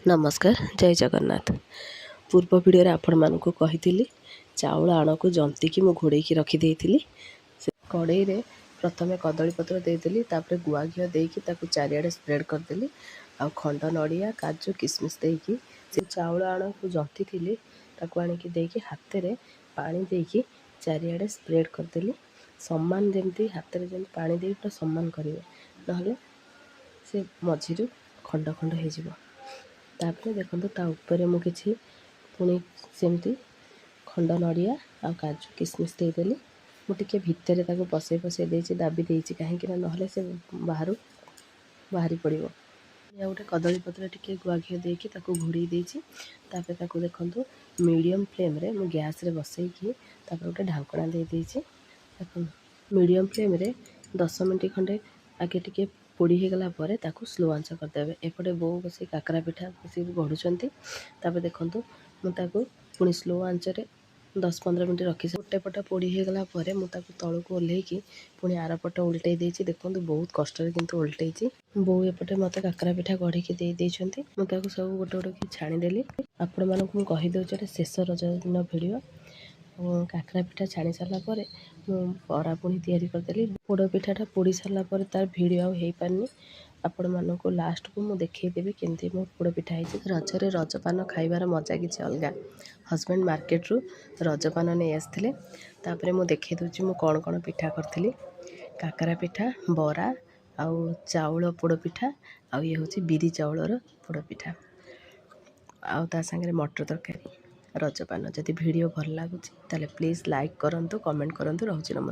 नमस्कार जय जगन्नाथ। पूर्व वीडियो आपण मानक कही चाउल आणक जंतिकी मु घोड़े रखीदे कड़ई रे प्रथमे कदलीपत्र देदेली तापर गुआ घी देकी चारियाडे स्प्रेड करदेली आ खंड नड़िया काजू किसमिश देकी से चाउल आणक जंती थी आणिकी देकी हाथ रे पानी देकी चारियाडे स्प्रेड करदेली सम्मान जमती हाथ रे जमती पानी दे पूरा सम्मान करेंगे नहले से मझिरू खंड खंड हो तापर देखो ता ऊपर मु किछि पुणी सेमती खंड नड़िया आ काजू किसमिश देदेली मुझे भितर ताको पसई पसई देछि दाबी देछि कहीं ना से बाहरी पड़ो गोटे कदली पत्र टिके गुआ घी देकी ताको घोड़ी देछि तापर ताको देखंतु मीडियम फ्लेम रे मु गैस रे बसईकी तापर गोटे ढांकणा दे देछि मीडियम फ्लेम रे 10 मिनट खंडे आगे टिके पोड़ी हो गला परे ताको स्लो आंच करदेवे एपटे बो बस काकरा पिठा बस गढ़ुंट तापर देखो मुझे पुणी स्लो आंचरे 10-15 मिनट रखी गोटे पट पोड़ी हो गला परे मुझे तलू ओह्लैकी पुणी आर पट उल्टे देछि देखो बहुत कष्ट किंतु उल्टे बो एपटे मत काकरा पिठा गढ़ी देदेछंती मुझे सब गोटे गोटे कि छाणीदेली आपण मानक मु कहि दउछि शेष रज दिन वीडियो काकरा पिठा छाणी सारा पर बरा पुणी तैयारी करदेली पोड़ पिठाटा पोड़ी सारा पर तार भिडियो आउ हो पारनी आपण मानक लास्ट को मु देखईदेवी केमती मो पोड़ पिठा है रजरे रजपान खाइबार मजा किसी अलग हजबैंड मार्केट रु रजपान नहीं आसते तापर मु देखई दूची मु कौन कौन पिठा करी काकरा पिठा बरा आउ चाउल पोड़ पिठा आउ ये हूँ बिरी चाउलर पोड़ पिठा आउ ता संगे मटर तरकारी रजपान जदि वीडियो भल लगुच ताले प्लीज़ लाइक करंतु कमेंट करंतु। रहउछि नमस्कार।